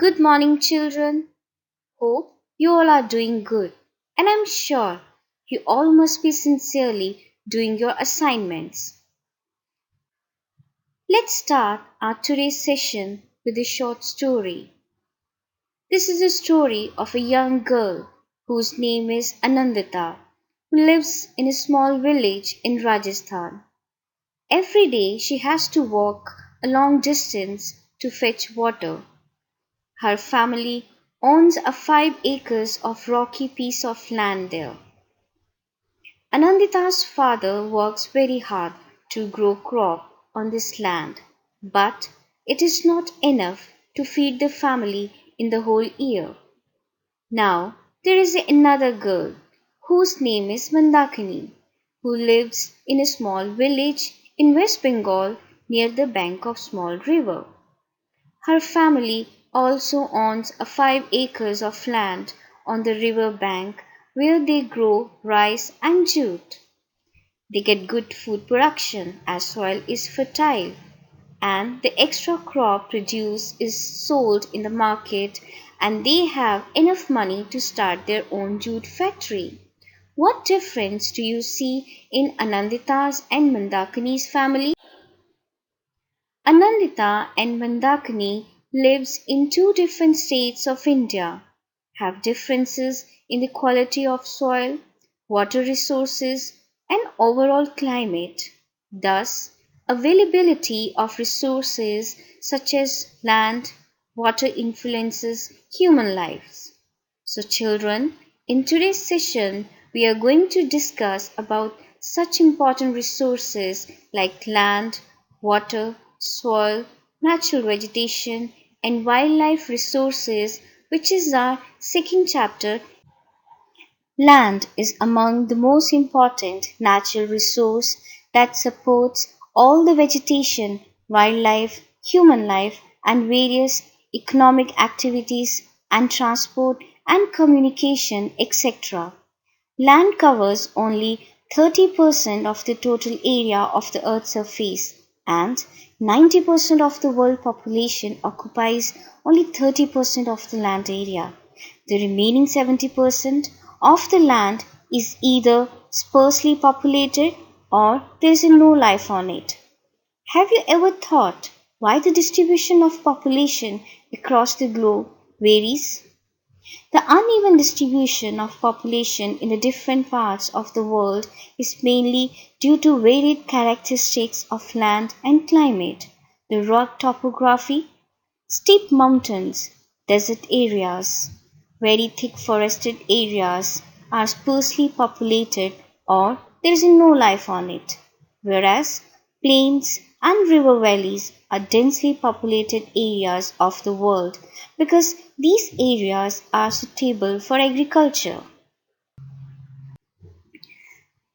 Good morning, children. Hope you all are doing good. And I'm sure you all must be sincerely doing your assignments. Let's start our today's session with a short story. This is a story of a young girl whose name is Anandita, who lives in a small village in Rajasthan. Every day she has to walk a long distance to fetch water. Her family owns a 5 acres of rocky piece of land there. Anandita's father works very hard to grow crop on this land, but it is not enough to feed the family in the whole year. Now there is another girl whose name is Mandakini, who lives in a small village in West Bengal near the bank of small river. Her family also owns a 5 acres of land on the river bank where they grow rice and jute. They get good food production as soil is fertile, and the extra crop produced is sold in the market, and they have enough money to start their own jute factory. What difference do you see in Anandita's and Mandakini's family? Anandita and Mandakini lives in two different states of India, have differences in the quality of soil, water resources, and overall climate. Thus, availability of resources such as land, water influences human lives. So children, in today's session, we are going to discuss about such important resources like land, water, soil, natural vegetation, and wildlife resources, which is our second chapter. Land is among the most important natural resource that supports all the vegetation, wildlife, human life, and various economic activities and transport and communication, etc. Land covers only 30% of the total area of the Earth's surface, and 90% of the world population occupies only 30% of the land area. The remaining 70% of the land is either sparsely populated or there is no life on it. Have you ever thought why the distribution of population across the globe varies? The uneven distribution of population in the different parts of the world is mainly due to varied characteristics of land and climate, the rock topography, steep mountains, desert areas, very thick forested areas are sparsely populated or there is no life on it, whereas plains and river valleys are densely populated areas of the world because these areas are suitable for agriculture.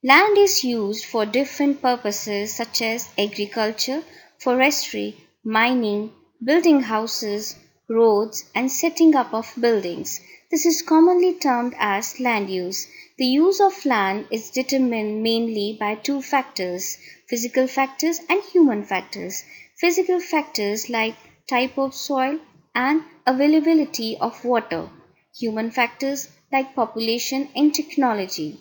Land is used for different purposes such as agriculture, forestry, mining, building houses, roads, and setting up of buildings. This is commonly termed as land use. The use of land is determined mainly by two factors, physical factors and human factors. Physical factors like type of soil and availability of water. Human factors like population and technology.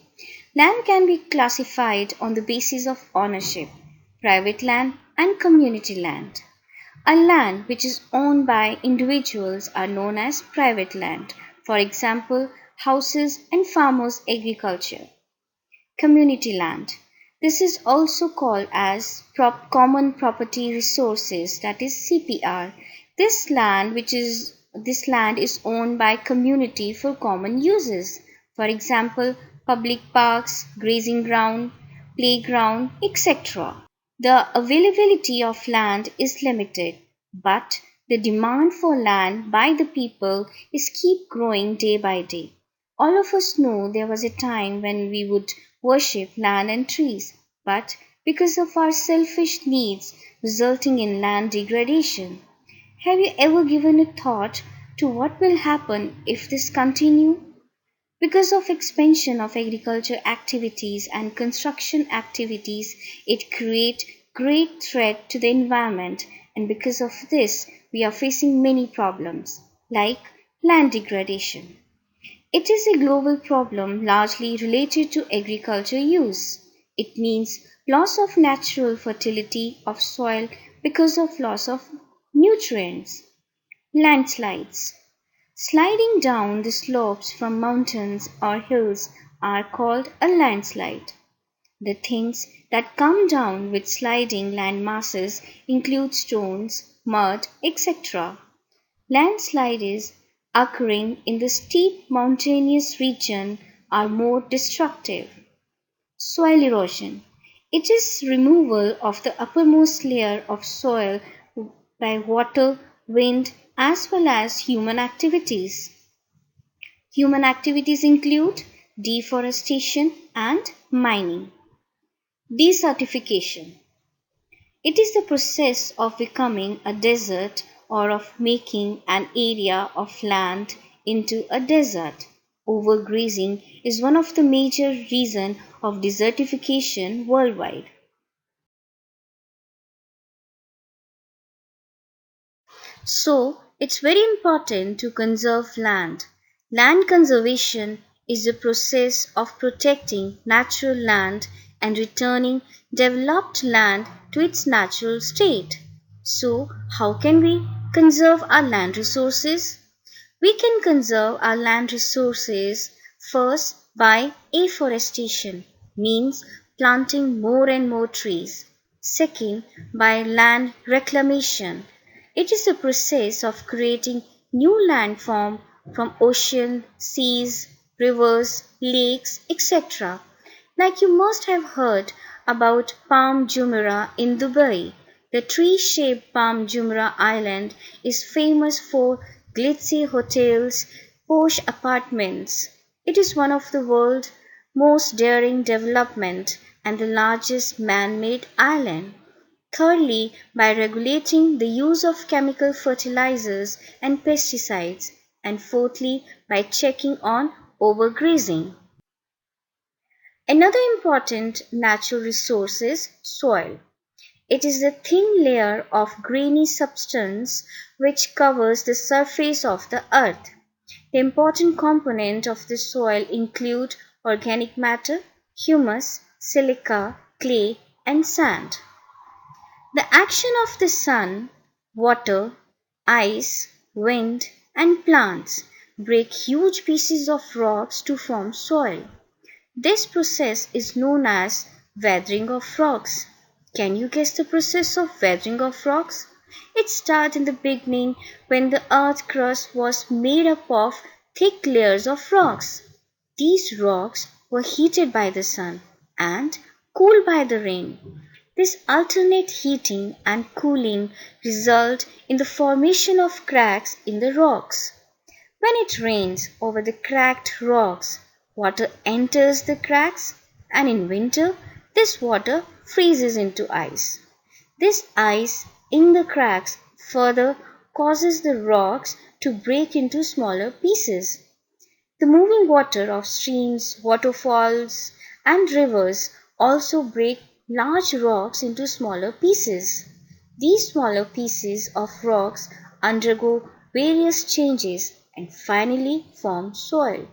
Land can be classified on the basis of ownership, private land and community land. A land which is owned by individuals are known as private land. For example, houses and farmers' agriculture. Community land. This is also called as common property resources, that is CPR. This land is owned by community for common uses. For example, public parks, grazing ground, playground, etc. The availability of land is limited, but the demand for land by the people is keep growing day by day. All of us know there was a time when we would worship land and trees, but because of our selfish needs resulting in land degradation. Have you ever given a thought to what will happen if this continue? Because of expansion of agriculture activities and construction activities, it creates great threat to the environment, and because of this we are facing many problems. like land degradation. It is a global problem largely related to agriculture use. It means loss of natural fertility of soil because of loss of nutrients. Landslides. Sliding down the slopes from mountains or hills are called a landslide. The things that come down with sliding land masses include stones, mud, etc. Landslides occurring in the steep mountainous region are more destructive. Soil erosion. It is removal of the uppermost layer of soil by water, wind, as well as human activities. Human activities include deforestation and mining. Desertification. It is the process of becoming a desert or of making an area of land into a desert. Overgrazing is one of the major reasons of desertification worldwide. So, it's very important to conserve land. Land conservation is the process of protecting natural land and returning developed land to its natural state. So, how can we conserve our land resources? We can conserve our land resources first by afforestation, means planting more and more trees. Second, by land reclamation. It is a process of creating new landform from ocean, seas, rivers, lakes, etc. Like you must have heard about Palm Jumeirah in Dubai. The tree-shaped Palm Jumeirah Island is famous for glitzy hotels, posh apartments. It is one of the world's most daring development and the largest man-made island. Thirdly, by regulating the use of chemical fertilizers and pesticides. And fourthly, by checking on overgrazing. Another important natural resource is soil. It is the thin layer of grainy substance which covers the surface of the earth. The important components of the soil include organic matter, humus, silica, clay, and sand. The action of the sun, water, ice, wind, and plants break huge pieces of rocks to form soil. This process is known as weathering of rocks. Can you guess the process of weathering of rocks? It started in the beginning when the earth crust was made up of thick layers of rocks. These rocks were heated by the sun and cooled by the rain. This alternate heating and cooling result in the formation of cracks in the rocks. When it rains over the cracked rocks, water enters the cracks, and in winter, this water freezes into ice. This ice in the cracks further causes the rocks to break into smaller pieces. The moving water of streams, waterfalls, and rivers also break large rocks into smaller pieces. These smaller pieces of rocks undergo various changes and finally form soil.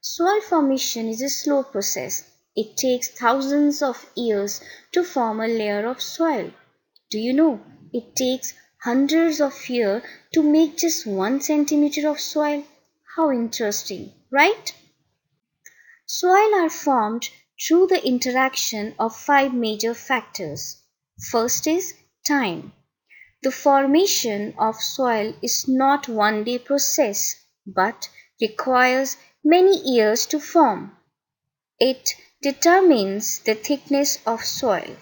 Soil formation is a slow process. It takes thousands of years to form a layer of soil. Do you know it takes hundreds of years to make just 1 centimeter of soil? How interesting, right? Soil are formed through the interaction of five major factors. First is time. The formation of soil is not one day process but requires many years to form. It determines the thickness of soil.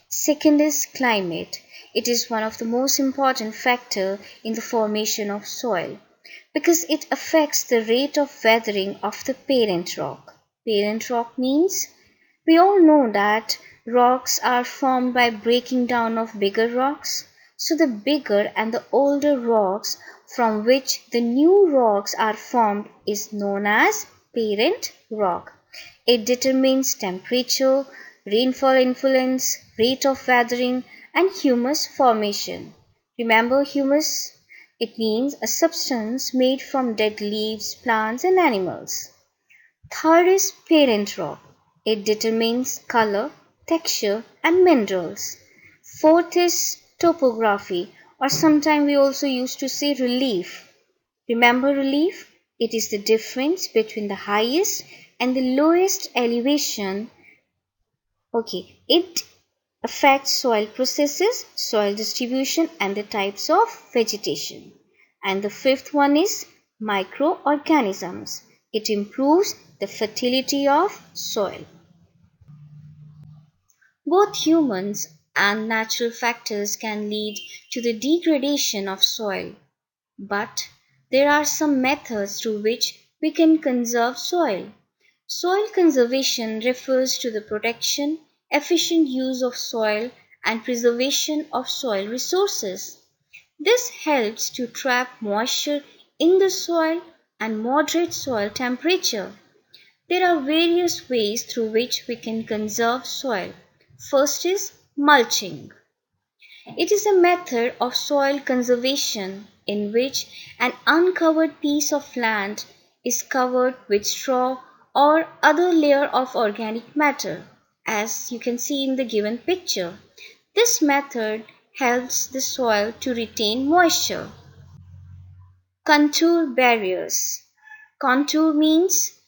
Second is climate. It is one of the most important factor in the formation of soil because it affects the rate of weathering of the parent rock. Parent rock means we all know that rocks are formed by breaking down of bigger rocks. So the bigger and the older rocks from which the new rocks are formed is known as parent rock. It determines temperature, rainfall influence, rate of weathering, and humus formation. Remember humus? It means a substance made from dead leaves, plants, and animals. Third is parent rock. It determines color, texture, and minerals. Fourth is topography, or sometimes we also used to say relief. Remember relief? It is the difference between the highest and the lowest elevation. Okay, it affects soil processes, soil distribution, and the types of vegetation. And the fifth one is microorganisms. It improves the fertility of soil. Both humans and natural factors can lead to the degradation of soil, but there are some methods through which we can conserve soil. Soil conservation refers to the protection, efficient use of soil, and preservation of soil resources. This helps to trap moisture in the soil and moderate soil temperature. There are various ways through which we can conserve soil. First is mulching. It is a method of soil conservation in which an uncovered piece of land is covered with straw or other layer of organic matter, as you can see in the given picture. This method helps the soil to retain moisture. Contour barriers. Contour means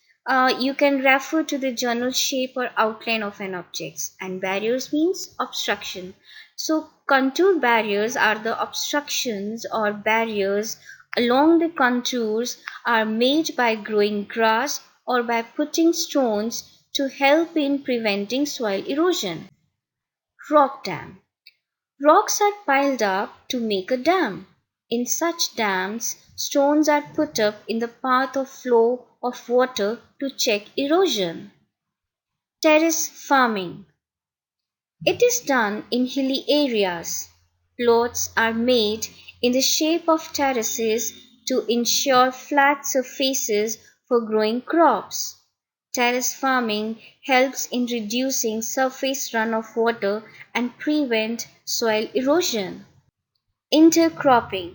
you can refer to the general shape or outline of an object, and barriers means obstruction. So contour barriers are the obstructions or barriers along the contours are made by growing grass or by putting stones to help in preventing soil erosion. Rock dam. Rocks are piled up to make a dam. In such dams, stones are put up in the path of flow of water to check erosion. Terrace farming. It is done in hilly areas. Plots are made in the shape of terraces to ensure flat surfaces for growing crops. Terrace farming helps in reducing surface runoff water and prevent soil erosion. Intercropping.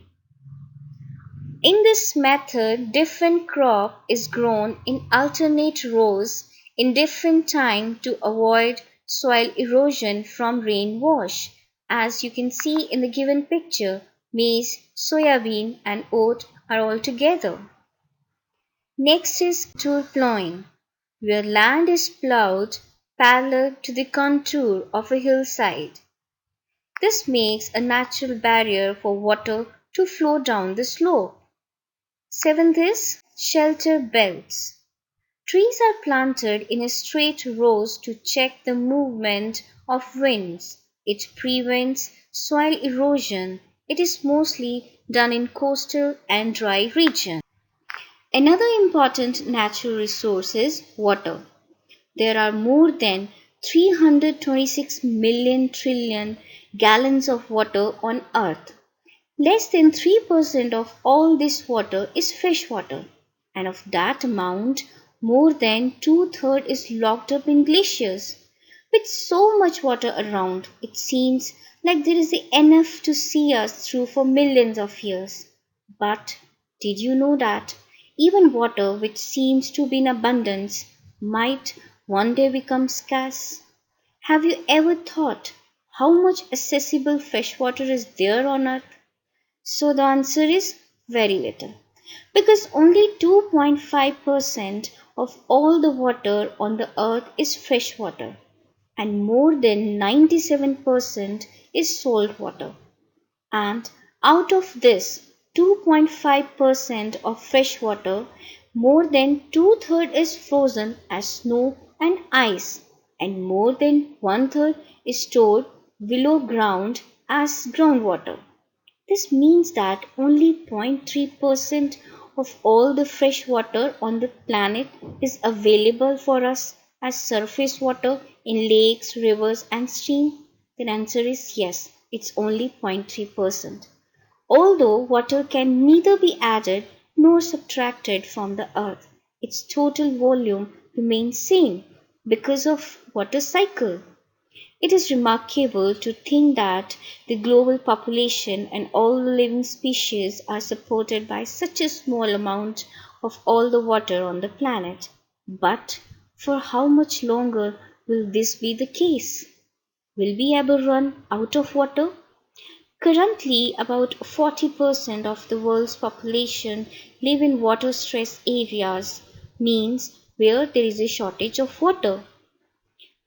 In this method, different crop is grown in alternate rows in different time to avoid soil erosion from rain wash. As you can see in the given picture, maize, soybean and oat are all together. Next is contour plowing, where land is plowed parallel to the contour of a hillside. This makes a natural barrier for water to flow down the slope. Seventh is shelter belts. Trees are planted in a straight rows to check the movement of winds. It prevents soil erosion. It is mostly done in coastal and dry regions. Another important natural resource is water. There are more than 326 million trillion gallons of water on earth. Less than 3% of all this water is fresh water, and of that amount, more than two-thirds is locked up in glaciers. With so much water around, it seems like there is enough to see us through for millions of years. But did you know that even water which seems to be in abundance might one day become scarce? Have you ever thought how much accessible fresh water is there on earth? So the answer is very little, because only 2.5% of all the water on the earth is fresh water and more than 97% is salt water. And out of this 2.5% of fresh water, more than two-thirds is frozen as snow and ice, and more than one-third is stored below ground as groundwater. This means that only 0.3% of all the fresh water on the planet is available for us as surface water in lakes, rivers, and streams. The answer is yes, it's only 0.3%. Although water can neither be added nor subtracted from the earth, its total volume remains same because of water cycle. It is remarkable to think that the global population and all the living species are supported by such a small amount of all the water on the planet. But for how much longer will this be the case? Will we ever run out of water? Currently, about 40% of the world's population live in water-stressed areas, means where there is a shortage of water.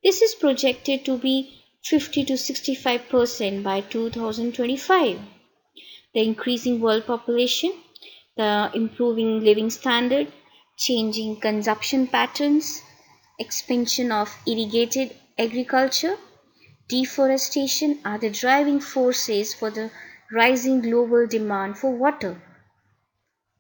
This is projected to be 50 to 65% by 2025. The increasing world population, the improving living standard, changing consumption patterns, expansion of irrigated agriculture, deforestation are the driving forces for the rising global demand for water.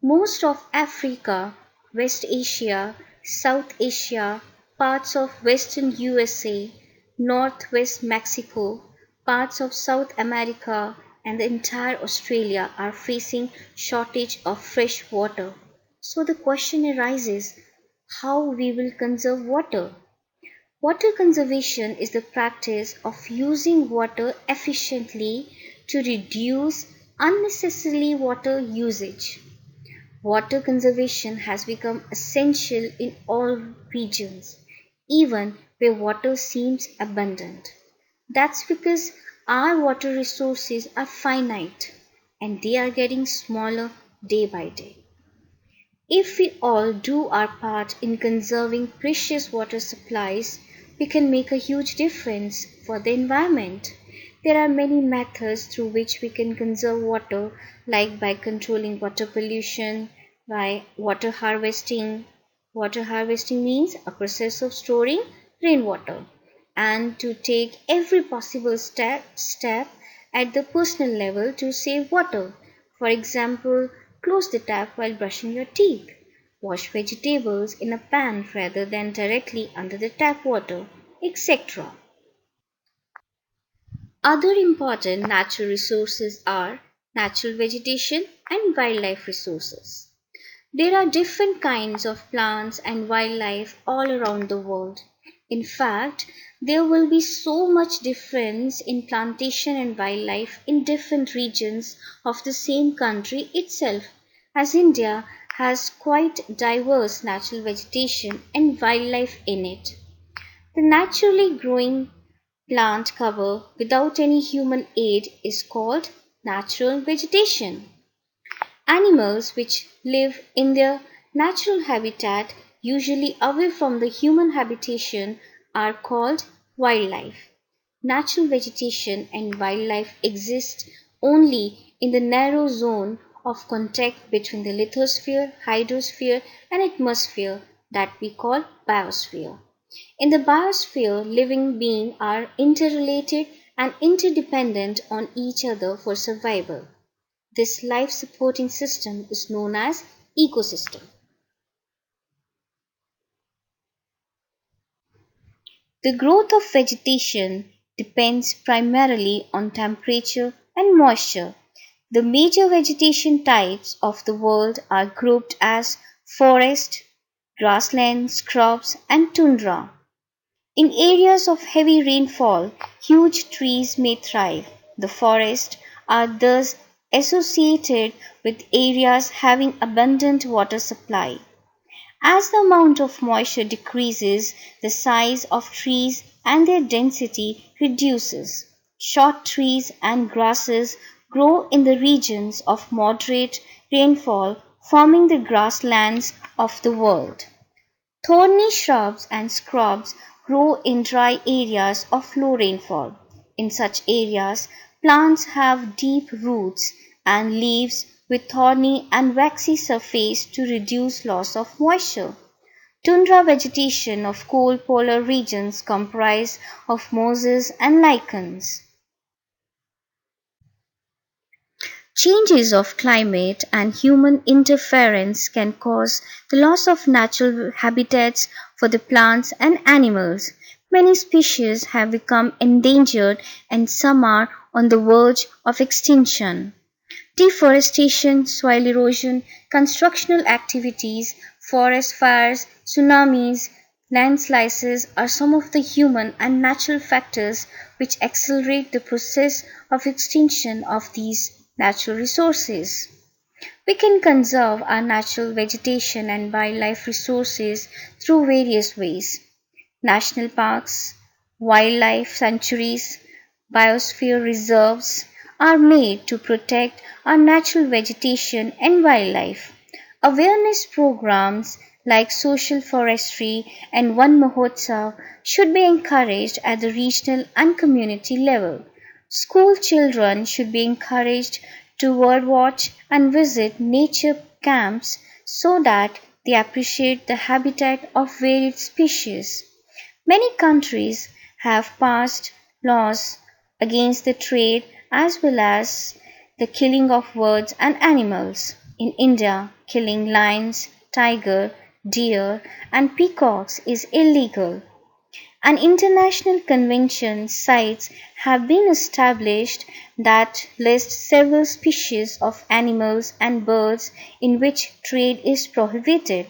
Most of Africa, West Asia, South Asia, parts of western USA, northwest Mexico, parts of South America, and the entire Australia are facing shortage of fresh water. So the question arises, how we will conserve water? Water conservation is the practice of using water efficiently to reduce unnecessary water usage. Water conservation has become essential in all regions, even where water seems abundant. That's because our water resources are finite and they are getting smaller day by day. If we all do our part in conserving precious water supplies, we can make a huge difference for the environment. There are many methods through which we can conserve water, like by controlling water pollution, by water harvesting. Water harvesting means a process of storing rainwater, and to take every possible step at the personal level to save water. For example, close the tap while brushing your teeth. Wash vegetables in a pan rather than directly under the tap water, etc. Other important natural resources are natural vegetation and wildlife resources. There are different kinds of plants and wildlife all around the world. In fact, there will be so much difference in plantation and wildlife in different regions of the same country itself, as India has quite diverse natural vegetation and wildlife in it. The naturally growing plant cover without any human aid is called natural vegetation. Animals which live in their natural habitat, usually away from the human habitation, are called wildlife. Natural vegetation and wildlife exist only in the narrow zone of contact between the lithosphere, hydrosphere, and atmosphere that we call biosphere. In the biosphere, living beings are interrelated and interdependent on each other for survival. This life supporting system is known as ecosystem. The growth of vegetation depends primarily on temperature and moisture. The major vegetation types of the world are grouped as forest, grassland, scrubs, and tundra. In areas of heavy rainfall, huge trees may thrive. The forests are thus associated with areas having abundant water supply. As the amount of moisture decreases, the size of trees and their density reduces. Short trees and grasses grow in the regions of moderate rainfall, forming the grasslands of the world. Thorny shrubs and scrubs grow in dry areas of low rainfall. In such areas, plants have deep roots and leaves with thorny and waxy surface to reduce loss of moisture. Tundra vegetation of cold polar regions comprise of mosses and lichens. Changes of climate and human interference can cause the loss of natural habitats for the plants and animals. Many species have become endangered and some are on the verge of extinction. Deforestation, soil erosion, constructional activities, forest fires, tsunamis, Landslides are some of the human and natural factors which accelerate the process of extinction of these natural resources. We can conserve our natural vegetation and wildlife resources through various ways. National parks, wildlife sanctuaries, biosphere reserves are made to protect our natural vegetation and wildlife. Awareness programs like social forestry and One Mahotsav should be encouraged at the regional and community level. School children should be encouraged to birdwatch and visit nature camps so that they appreciate the habitat of varied species. Many countries have passed laws against the trade as well as the killing of birds and animals. In India, killing lions, tiger, deer, and peacocks is illegal. An international convention sites have been established that list several species of animals and birds in which trade is prohibited.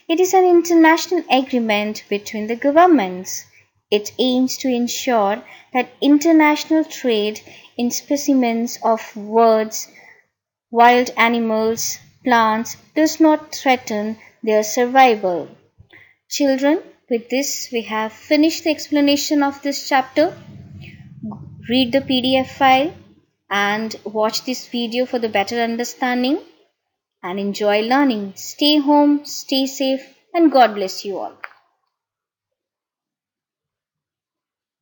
It is an international agreement between the governments. It aims to ensure that international trade in specimens of birds, wild animals, plants does not threaten their survival. Children, with this we have finished the explanation of this chapter. Read the PDF file and watch this video for the better understanding and enjoy learning. Stay home, stay safe, and God bless you all.